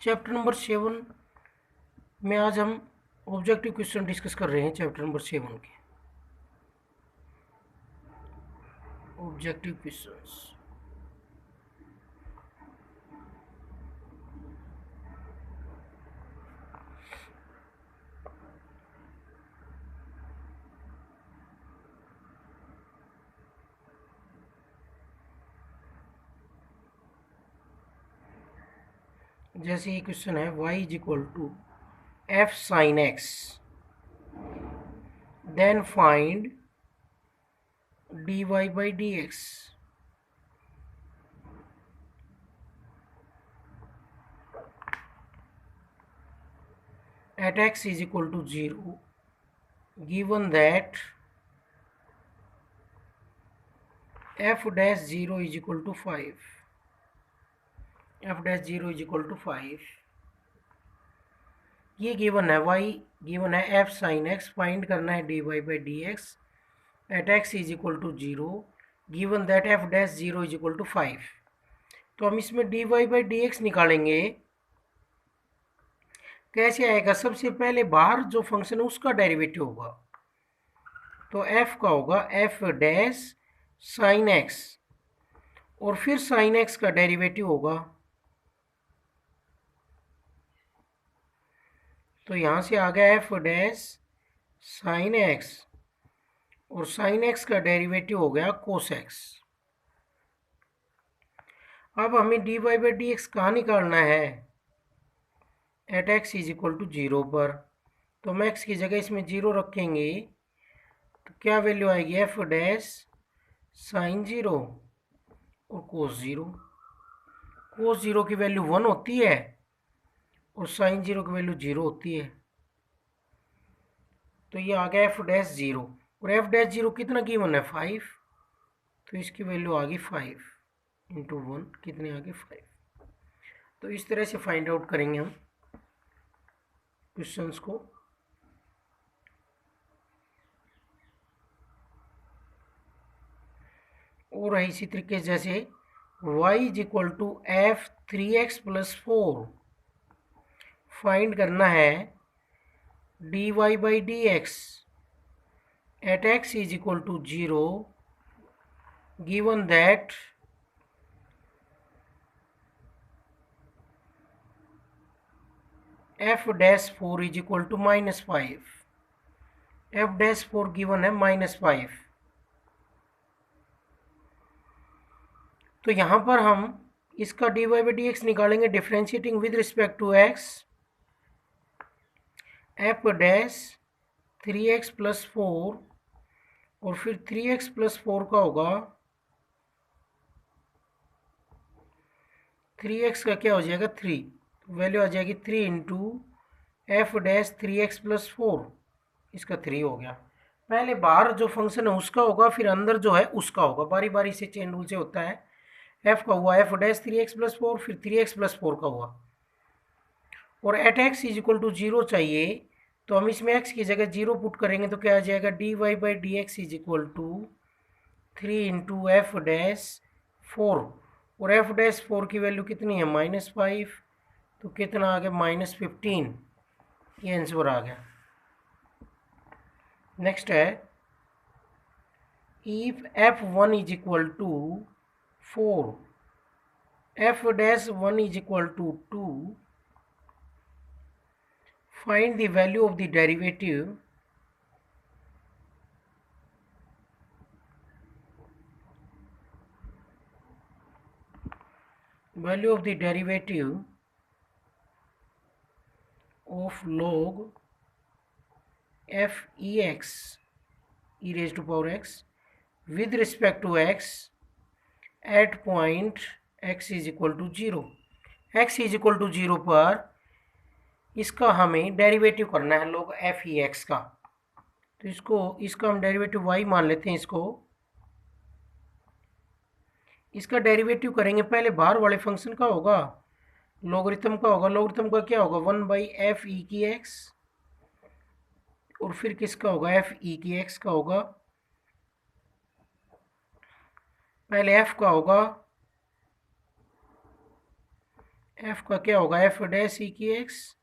Chapter number 7 में आज हम ऑब्जेक्टिव क्वेश्चन डिस्कस कर रहे हैं। चैप्टर नंबर 7 के ऑब्जेक्टिव क्वेश्चंस। जैसे ये क्वेश्चन है y is equal to F sine X, then find dy by D X. at x is equal to 0, given that f dash 0 is equal to 5, f dash 0 is equal to 5। ये given है y, given है f sine x, find करना है dy by D X at x is equal to 0, given that f dash 0 is equal to 5। तो हम इसमें dy by D X निकालेंगे। कैसे आएगा? सबसे पहले बाहर जो फंक्शन है उसका डेरिवेटिव होगा, तो f का होगा f डैश साइन x, और फिर साइन x का डेरिवेटिव होगा। तो यहाँ से आ गया f डैश साइन x, और साइन x का डेरिवेटिव हो गया कोस x। अब हमें dy बाई डी एक्स कहाँ निकालना है? At x is equal to 0 पर। तो हम x की जगह इसमें 0 रखेंगे, तो क्या वैल्यू आएगी? f डैश साइन 0 और कोस 0। कोस 0 की वैल्यू 1 होती है और साइन 0 की वैल्यू 0 होती है। तो ये आ गया f डैश 0, और f डैश 0 कितना गिवन है? 5। तो इसकी वैल्यू आ गई 5 इंटू 1, कितने आ गए? 5। तो इस तरह से फाइंड आउट करेंगे हम क्वेश्चंस को। और है इसी तरीके जैसे y is equal to F 3x plus 4, find करना है dy by D X at x is equal to 0, given that f dash 4 is equal to -5। f dash 4 given है -5। तो यहाँ पर हम इसका dy बाई डी एक्स निकालेंगे differentiating with respect to x। f dash 3x plus 4, और फिर 3x plus 4 का होगा 3x का क्या हो जाएगा? 3। वैल्यू आ जाएगी 3 into F dash 3x plus 4, इसका 3 हो गया। पहले बाहर जो फंक्शन है उसका होगा, फिर अंदर जो है उसका होगा, बारी बारी से चेन रूल से होता है। f का हुआ f डैश 3x प्लस 4, फिर 3x प्लस 4 का हुआ, और at x is equal to 0 चाहिए। तो हम इसमें x की जगह 0 पुट करेंगे, तो क्या आ जाएगा? dy by D X is equal to 3 into F dash 4, और एफ डैश 4 की वैल्यू कितनी है? -5। तो कितना आ गया? -15। ये आंसर आ गया। नेक्स्ट है if f1 is equal to 4, f dash 1 is equal to 2, find the value of the derivative of log f ex e raised to power x with respect to x at point x is equal to 0। x is equal to 0 पर इसका हमें derivative करना है log f e x का। तो इसका हम derivative y मान लेते हैं। इसका डेरिवेटिव करेंगे, पहले बाहर वाले फंक्शन का होगा, लॉगरिथम का होगा। लॉगरिथम का क्या होगा? 1 बाई एफ ई की एक्स, और फिर किसका होगा? एफ ई की एक्स का होगा। पहले एफ का होगा एफ का क्या होगा, एफ डैश ई की एक्स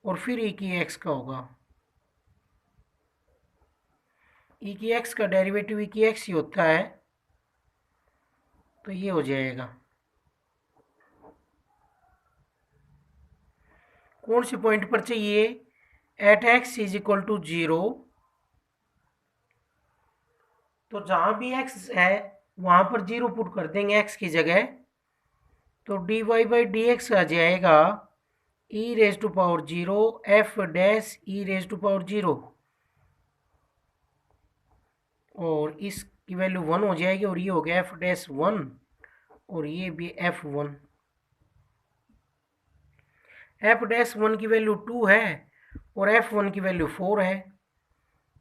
और फिर ई की एक्स का होगा। ई की एक्स का डेरिवेटिव ई की एक्स ही होता है, तो ये हो जाएगा। कौन से पॉइंट पर चाहिए, at X is equal to 0, तो जहां भी एक्स है वहां पर 0 पुट कर देंगे एक्स की जगह, तो D Y by D X आ जाएगा E raise to power 0 F dash E raise to power 0, और इसकी वैल्यू 1 हो जाएगी, और ये हो गया एफ डैश 1 और ये भी एफ 1। एफ डैश 1 की वैल्यू 2 है और एफ 1 की वैल्यू 4 है,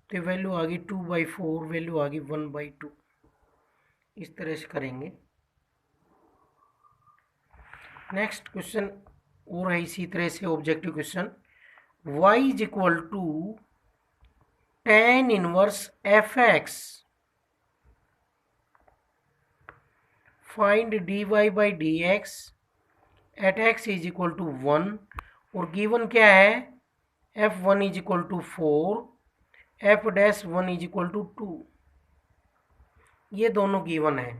तो वैल्यू आ गई 2/4, वैल्यू आ गई 1/2। इस तरह से करेंगे। नेक्स्ट क्वेश्चन और है इसी तरह से objective question, y is equal to tan inverse F X, find dy by D X at X is equal to 1, और गिवन क्या है, f1 is equal to 4, F dash 1 is equal to 2, ये दोनों गिवन है।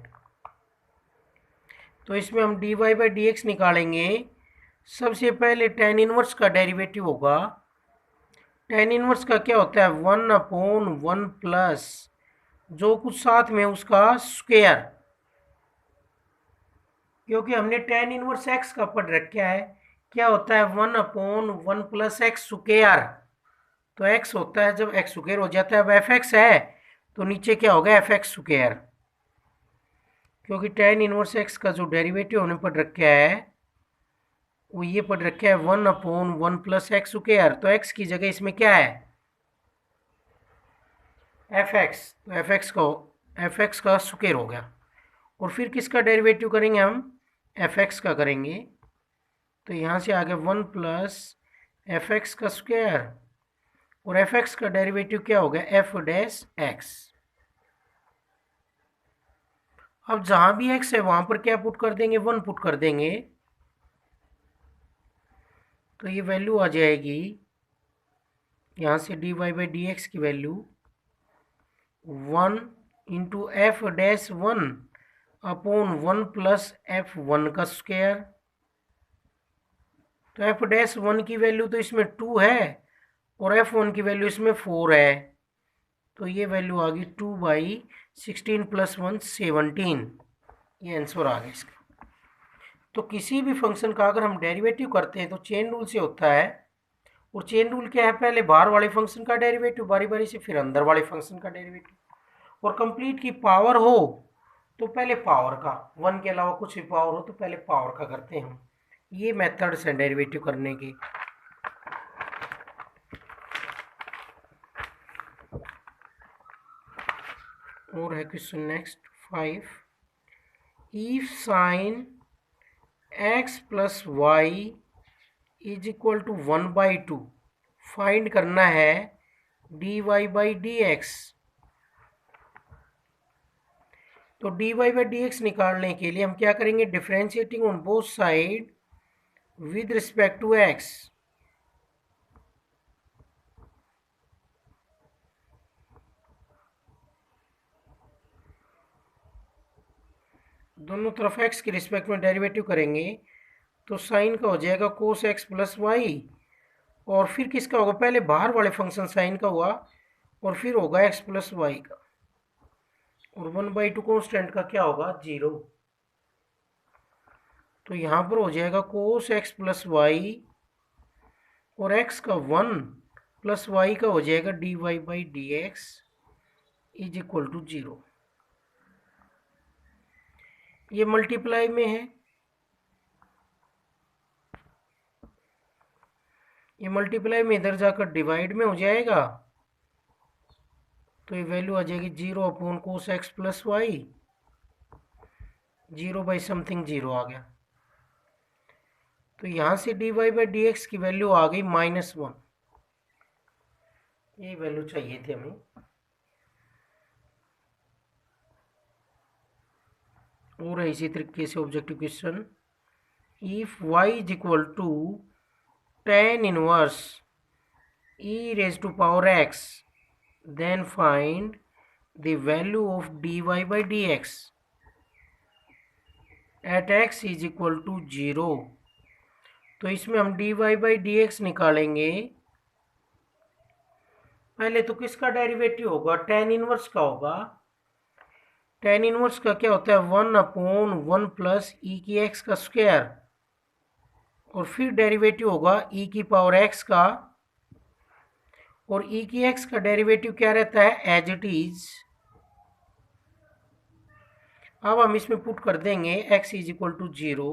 तो इसमें हम dy by D X निकालेंगे। सबसे पहले tan इनवर्स का डेरिवेटिव होगा। tan इनवर्स का क्या होता है, 1/1 प्लस जो कुछ साथ में उसका स्क्वायर, क्योंकि हमने tan इनवर्स x का पढ़ रखा है, क्या होता है 1/1 प्लस एक्स स्क्वायर, तो x होता है जब x स्क्वायर हो जाता है। अब एफ एक्स है तो नीचे क्या होगा, एफ एक्स स्क्वायर, क्योंकि tan इनवर्स x का जो डेरिवेटिव हमने पढ़ रखा है वो ये पढ़ रखा है 1/1 प्लस एक्स स्क्वायर, तो x की जगह इसमें क्या है, एफ एक्स, तो एफ एक्स का स्क्वायर हो गया। और फिर किसका डेरिवेटिव करेंगे हम, एफ एक्स का करेंगे, तो यहाँ से आ गया 1 प्लस एफ एक्स का स्क्वायर, और एफ एक्स का डेरिवेटिव क्या हो गया, एफ डैश एक्स। अब जहां भी एक्स है वहां पर क्या पुट कर देंगे, 1 पुट कर देंगे, तो ये वैल्यू आ जाएगी यहाँ से D Y by D X की value 1 into F dash 1/1 plus F 1 का स्क्वायर, तो एफ डैश 1 की वैल्यू तो इसमें 2 है और एफ 1 की वैल्यू इसमें 4 है, तो ये वैल्यू आ गई 2/16 प्लस 1 17, ये आंसर आ गया इसका। तो किसी भी फंक्शन का अगर हम डेरिवेटिव करते हैं तो चेन रूल से होता है, और चेन रूल क्या है, पहले बाहर वाले फंक्शन का डेरिवेटिव बारी बारी से, फिर अंदर वाले फंक्शन का डेरिवेटिव, और कंप्लीट की पावर हो तो पहले पावर का, 1 के अलावा कुछ भी पावर हो तो पहले पावर का करते हैं हम। ये मेथड्स हैं डेरिवेटिव करने के। और है question next 5, if sine x plus Y is equal to 1/2, find करना है dy बाई डी एक्स। तो dy बाई डी एक्स निकालने के लिए हम क्या करेंगे, differentiating on both side with respect to x, दोनों तरफ x के रिस्पेक्ट में डेरिवेटिव करेंगे, तो साइन का हो जाएगा कोस x प्लस वाई, और फिर किसका होगा, पहले बाहर वाले फंक्शन साइन का हुआ और फिर होगा x प्लस वाई का, और 1/2 कॉन्स्टेंट का क्या होगा, 0, तो यहाँ पर हो जाएगा कोस x प्लस वाई, और x का 1 प्लस वाई का हो जाएगा dy by D X is equal to 0। ये मल्टीप्लाई में है, ये मल्टीप्लाई में इधर जाकर डिवाइड में हो जाएगा, तो ये वैल्यू आ जाएगी 0 कोस एक्स प्लस वाई, 0/समथिंग 0 आ गया, तो यहाँ से dy बाई डी एक्स की वैल्यू आ गई -1, ये वैल्यू चाहिए थी हमें। और इसी तरीके से objective question, if y is equal to tan इनवर्स e raised to power x, then find the value of dy by dx at x is equal to 0। तो इसमें हम dy by dx निकालेंगे। पहले तो किसका डेरिवेटिव होगा? tan इनवर्स का होगा। tan इनवर्स का क्या होता है? 1/1 प्लस ई की एक्स का स्क्वायर, और फिर डेरिवेटिव होगा ई की पावर एक्स का, और ई की एक्स का डेरिवेटिव क्या रहता है? As it is. अब हम इसमें पुट कर देंगे x इज इक्वल टू 0,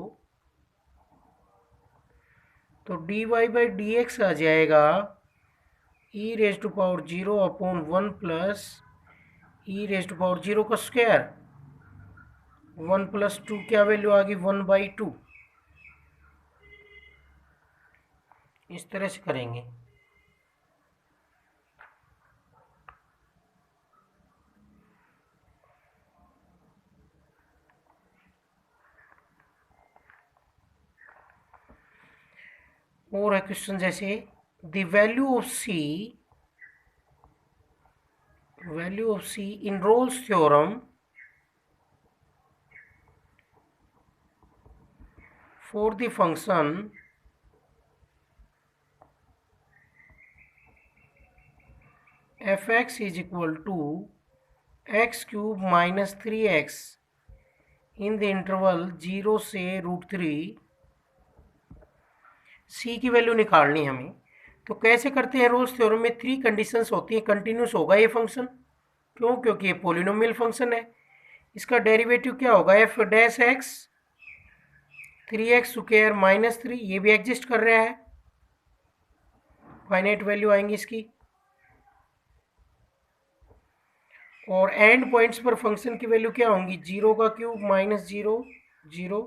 तो dy बाई डी एक्स आ जाएगा e raise to power 0 upon 1 plus e raise to power 0 का स्क्वायर, 1 प्लस 2 क्या वैल्यू आ गई? 1/2। इस तरह से करेंगे। और है क्वेश्चन जैसे the value of c in Rolle's theorem for the function fx is equal to X cube minus 3x in the interval 0 से √3। सी की वैल्यू निकालनी हमें। तो कैसे करते हैं? रोल्स थ्योरम में 3 कंडीशंस होती हैं। कंटिन्यूस होगा ये फंक्शन, क्यों? क्योंकि ये पोलिनोमियल फंक्शन है। इसका डेरिवेटिव क्या होगा? F dash x 3x square minus 3, ये भी एग्जिस्ट कर रहा है, फाइनाइट वैल्यू आएंगी इसकी। और एंड पॉइंट्स पर फंक्शन की वैल्यू क्या होंगी? 0 का क्यूब माइनस 0 0,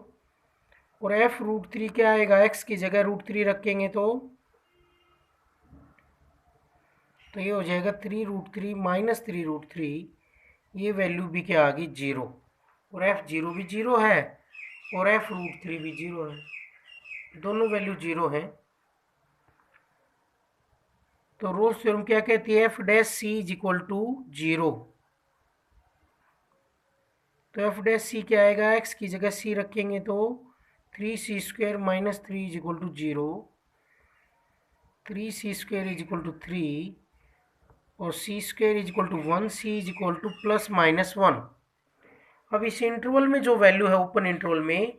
और एफ √3 क्या आएगा? एक्स की जगह √3 रखेंगे तो ये हो जाएगा 3√3 माइनस 3√3। ये वैल्यू भी क्या आ गई? 0, और एफ 0 भी 0 है और एफ √3 भी 0 है, दोनों वैल्यू 0 हैं। तो रोल्स थ्योरम क्या कहती है? F dash C is equal to 0। तो एफ डैश सी क्या आएगा? एक्स की जगह सी रखेंगे तो 3c² minus 3 is equal to 0, 3c² is equal to 3, और c² is equal to 1, c is equal to plus minus 1। अब इस इंटरवल में जो वैल्यू है ओपन इंटरवल में,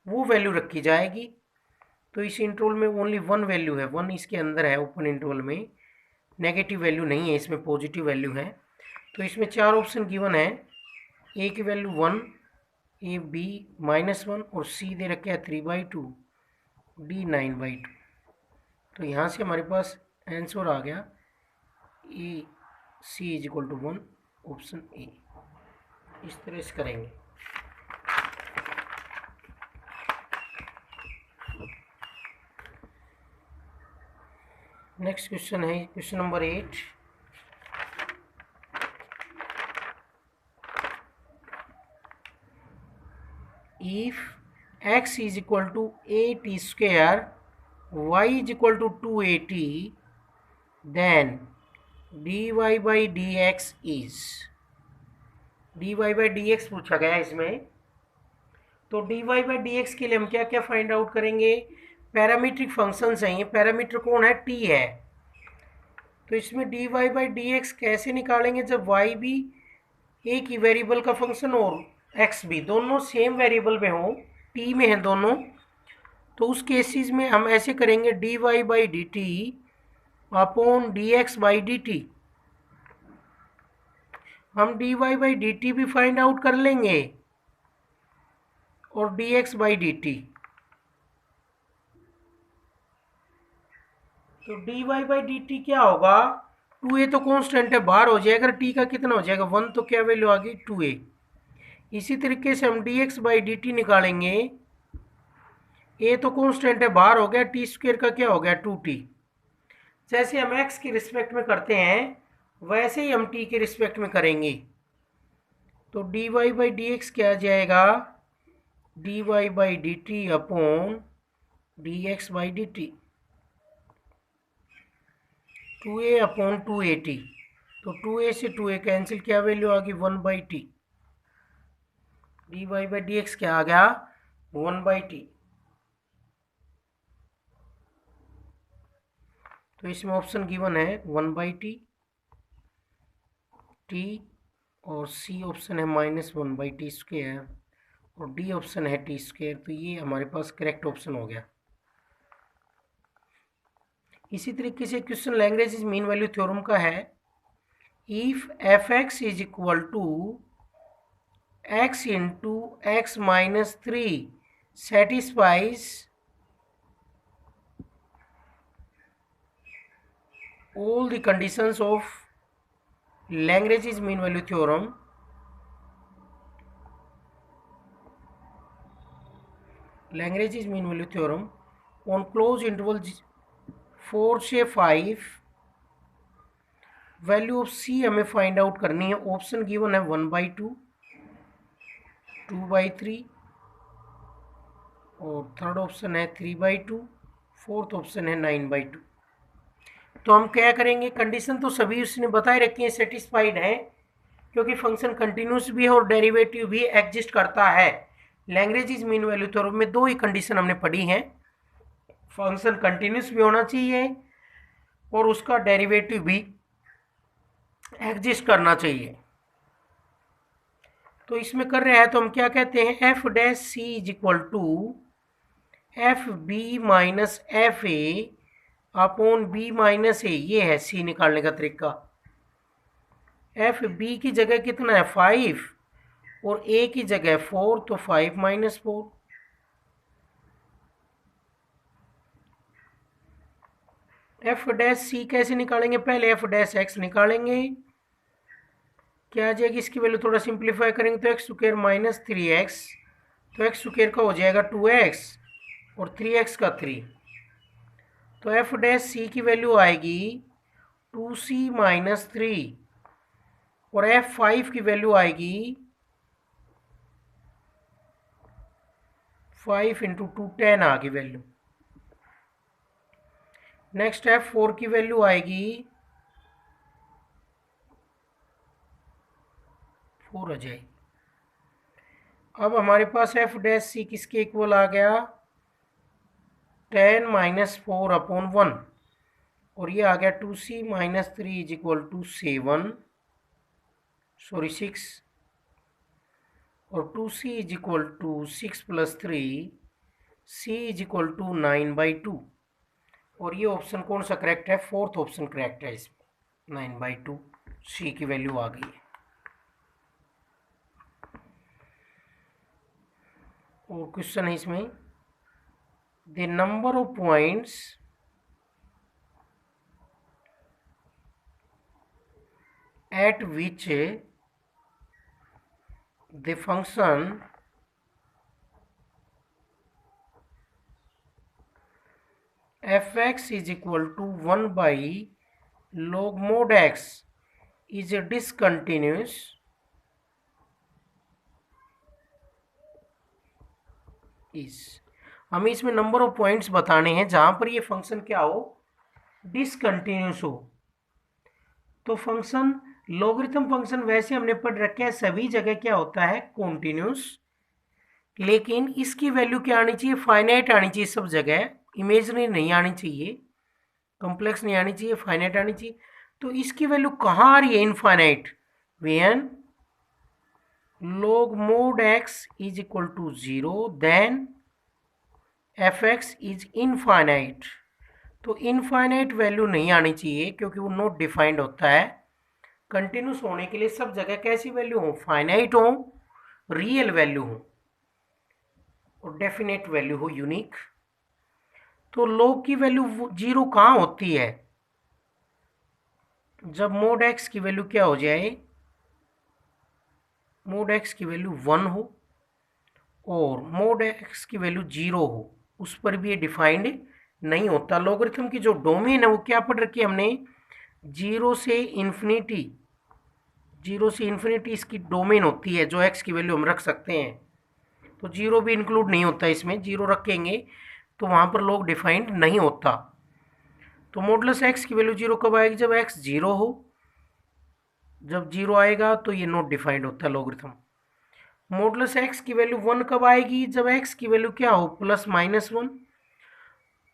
वो वैल्यू रखी जाएगी। तो इस इंटरवल में ओनली 1 वैल्यू है, 1 इसके अंदर है ओपन इंटरवल में, नेगेटिव वैल्यू नहीं है, इसमें पॉजिटिव वैल्यू है। तो इसमें 4 ऑप्शन गिवन है। ए की वैल्यू 1, ए बी -1, और सी दे रखे है 3/2, डी 9/2। तो यहाँ से हमारे पास आंसर आ गया A C is equal to 1, option A. इस तरह से करेंगे। नेक्स्ट क्वेश्चन है question number 8। If x is equal to 8t square, y is equal to 2at, then dy by dx is, dy by dx पूछा गया है इसमें। तो dy by dx के लिए हम क्या क्या फाइंड आउट करेंगे? पैरामीट्रिक फंक्शंस हैं, ये पैरामीटर कौन है? t है। तो इसमें dy by dx कैसे निकालेंगे? जब y भी एक ही वेरिएबल का फंक्शन और x भी दोनों सेम वेरिएबल में हो, t में है दोनों, तो उस केसेस में हम ऐसे करेंगे dy by dt upon dx by dt। हम dy by dt भी फाइंड आउट कर लेंगे और dx by dt। तो dy by dt क्या होगा? 2a तो कांस्टेंट है, बाहर हो जाएगा। t का कितना हो जाएगा? 1, तो क्या वैल्यू आ गई? 2a। इसी तरीके से हम dx by dt निकालेंगे। a तो कांस्टेंट है, बाहर हो गया, t² का क्या हो गया? 2t। जैसे हम x के रिस्पेक्ट में करते हैं वैसे ही हम t के रिस्पेक्ट में करेंगे। तो dy by dx क्या आ जाएगा? dy by dt upon dx by D T, 2a upon 2at, तो 2a से 2a कैंसिल, क्या वैल्यू आ गई 1/t, dy by D x क्या आ गया 1/t। तो इसमें ऑप्शन गिवन है 1/t, t, और सी ऑप्शन है -1/t², और डी ऑप्शन है t²। तो ये हमारे पास करेक्ट ऑप्शन हो गया। इसी तरीके से question Lagrange mean value theorem का है, if F X is equal to x into X minus 3 satisfies all the conditions of Lagrange's mean value theorem, Lagrange's mean value theorem on closed interval 4 से 5, value of c हमें find out करनी है। Option given है 1/2, 2/3, और third option है 3/2, fourth option है 9/2। तो हम क्या करेंगे, कंडीशन तो सभी उसने बताए रखी है, सेटिस्फाइड है, क्योंकि फंक्शन कंटिन्यूस भी है और डेरिवेटिव भी एग्जिस्ट करता है। लैग्रेंज मीन वैल्यू थ्योरम में दो ही कंडीशन हमने पढ़ी हैं, फंक्शन कंटिन्यूस भी होना चाहिए और उसका डेरिवेटिव भी एग्जिस्ट करना चाहिए। तो इसमें कर रहे हैं तो हम क्या कहते हैं, F dash C is equal to F B minus F A upon B minus A, ये है सी निकालने का तरीका। एफ बी की जगह कितना है 5 और ए की जगह 4, तो 5 माइनस 4। एफ डैश सी कैसे निकालेंगे, पहले एफ डैश एक्स निकालेंगे, क्या आ जाएगी इसकी वैल्यू, थोड़ा सिंप्लीफाई करेंगे तो एक्स स्क्वायर माइनस 3x, तो एक्स स्क्वायर का हो जाएगा 2x और 3x का 3, तो एफ डैश सी की वैल्यू आएगी 2c माइनस 3, और F5 की वैल्यू आएगी 5 इंटू 2, 10 आ गई वैल्यू। नेक्स्ट F4 की वैल्यू आएगी 4 आ जाएगी। अब हमारे पास एफ डैश सी किसके इक्वल आ गया, 10 माइनस 4 अपॉन 1, और ये आ गया 2c minus 3 is equal to 6, और 2c is equal to 6 plus 3, c is equal to 9/2, और ये ऑप्शन कौन सा करेक्ट है, फोर्थ ऑप्शन करेक्ट है इसमें, 9/2 c की वैल्यू आ गई है। और क्वेश्चन है इसमें, the number of points at which the function F X is equal to 1/log mod x is discontinuous is, हमें इसमें नंबर ऑफ पॉइंट्स बताने हैं जहां पर ये फंक्शन क्या हो, डिसकंटिन्यूस हो। तो फंक्शन लॉगरिथम फंक्शन वैसे हमने पढ़ रखे हैं सभी जगह क्या होता है, कॉन्टिन्यूस, लेकिन इसकी वैल्यू क्या आनी चाहिए, फाइनाइट आनी चाहिए सब जगह, इमेजनरी नहीं आनी चाहिए, कॉम्प्लेक्स नहीं आनी चाहिए, फाइनाइट आनी चाहिए। तो इसकी वैल्यू कहाँ आ रही है, infinite, when log mod x is equal to 0 then fx is infinite। तो इनफाइनाइट वैल्यू नहीं आनी चाहिए क्योंकि वो नॉट डिफाइंड होता है। कंटिन्यूस होने के लिए सब जगह कैसी वैल्यू हो, फाइनाइट हो, रियल वैल्यू हो और डेफिनेट वैल्यू हो, यूनिक। तो log की वैल्यू 0 कहाँ होती है, जब mod x की वैल्यू क्या हो जाए, mod x की वैल्यू 1 हो और mod x की वैल्यू 0 हो, उस पर भी ये डिफाइंड नहीं होता। लॉगरिथम की जो डोमेन है वो क्या पढ़ रखी है हमने, 0 से इन्फिनिटी, 0 से इन्फिनिटी इसकी डोमेन होती है, जो x की वैल्यू हम रख सकते हैं। तो 0 भी इंक्लूड नहीं होता इसमें, 0 रखेंगे तो वहाँ पर log डिफाइंड नहीं होता। तो मॉडुलस x की वैल्यू 0 कब आएगी? जब x 0 हो। जब 0 आएगा तो ये नॉट डिफाइंड होता है लॉगरिथम। मॉडुलस x की वैल्यू 1 कब आएगी? जब x की वैल्यू क्या हो? Plus minus 1।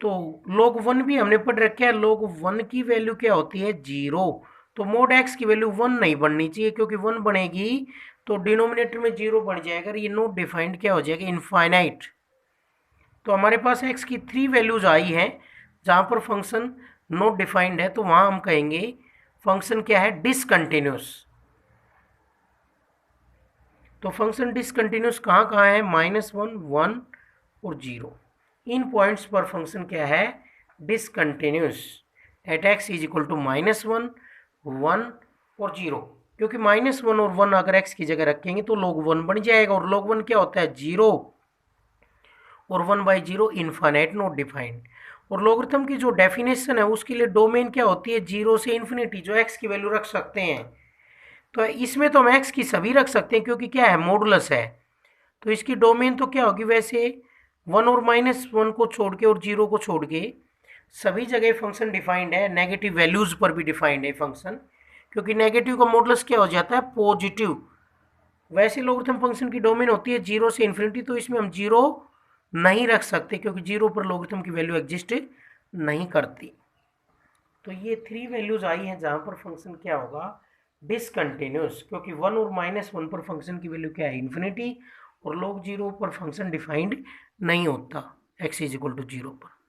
तो log 1 भी हमने पढ़ रखा है, log 1 की वैल्यू क्या होती है? 0। तो मोड x की वैल्यू 1 नहीं बननी चाहिए, क्योंकि 1 बनेगी तो डिनोमिनेटर में 0 बन जाएगा, ये नॉट डिफाइंड क्या हो जाएगा? इनफाइनाइट। तो हमारे पास x की 3 वैल्यूज आई हैं जहाँ पर फंक्शन नॉट डिफाइंड है, तो वहाँ हम कहेंगे फंक्शन क्या है? डिसकंटिन्यूस। तो फंक्शन डिसकंटिन्यूस कहाँ कहाँ है? -1, 1 और 0। इन पॉइंट्स पर फंक्शन क्या है? Discontinuous at x is equal to -1, 1 और 0। क्योंकि -1 और 1 अगर x की जगह रखेंगे तो log 1 बन जाएगा, और log 1 क्या होता है? 0, और 1/0 इनफाइनाइट नॉट डिफाइंड। और लॉगरिथम की जो डेफिनेशन है उसके लिए डोमेन क्या होती है? 0 से इन्फिनिटी, जो x की वैल्यू रख सकते हैं। तो इसमें तो हम x की सभी रख सकते हैं, क्योंकि क्या है? मॉडुलस है। तो इसकी डोमेन तो क्या होगी? वैसे 1 और -1 को छोड़ के और 0 को छोड़ के सभी जगह फंक्शन डिफाइंड है। नेगेटिव वैल्यूज पर भी डिफाइंड है फंक्शन, क्योंकि नेगेटिव का मॉडुलस क्या हो जाता है? पॉजिटिव। वैसे लॉगरिथम फंक्शन की डोमेन होती है 0 से इन्फिनिटी, तो इसमें हम 0 नहीं रख सकते, क्योंकि 0 पर लॉगरिथम की वैल्यू एग्जिस्ट नहीं करती। तो ये 3 वैल्यूज आई हैं जहाँ पर फंक्शन क्या होगा? डिसकंटिन्यूस, क्योंकि 1 और -1 पर फंक्शन की वैल्यू क्या है? इन्फिनिटी, और log 0 पर फंक्शन डिफाइंड नहीं होता x इज इक्वल टू 0 पर।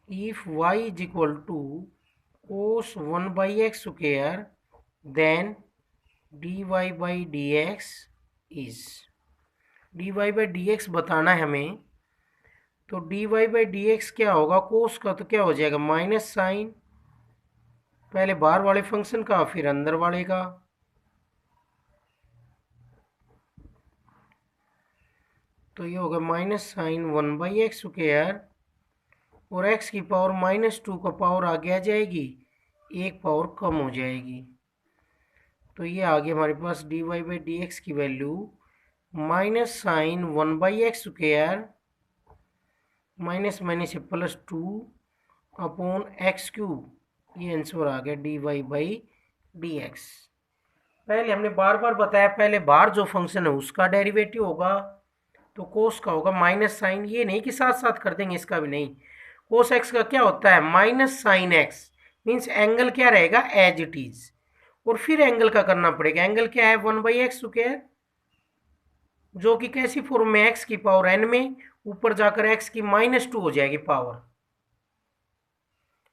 If y is equal to cos 1/x square, then dy by dx is, dy by dx बताना है हमें। तो dy by dx क्या होगा? cos का तो क्या हो जाएगा? माइनस साइन, पहले बाहर वाले फंक्शन का फिर अंदर वाले का। तो ये होगा -sin 1/x स्क्वायर, और x की पावर -2 का पावर आगे आ जाएगी, एक पावर कम हो जाएगी। तो ये आगे हमारे पास dy बाई डी एक्स की value -sin 1/x square minus minus से +2 अपॉन x³। ये आंसर आ गया dy बाई डी एक्स। पहले हमने बार बार बताया, पहले बाहर जो फंक्शन है उसका डेरिवेटिव होगा, तो कोस का होगा माइनस साइन, ये नहीं कि साथ साथ कर देंगे, इसका भी नहीं। कोस एक्स का क्या होता है? Minus sine X, means angle क्या रहेगा? As it is. और फिर एंगल का करना पड़ेगा। एंगल क्या है? 1/x स्क्वायर, जो कि कैसी फॉर्म में? x की पावर n में, ऊपर जाकर x की -2 हो जाएगी पावर।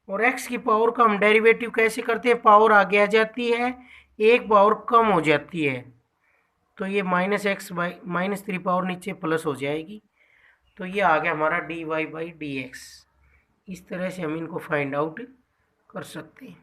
और x की पावर का हम डेरिवेटिव कैसे करते हैं? पावर आगे आ जाती है, एक पावर कम हो जाती है, तो ये -3 पावर नीचे प्लस हो जाएगी। तो ये आ गया हमारा dy बाई डी एक्स। इस तरह से हम इनको फाइंड आउट कर सकते हैं।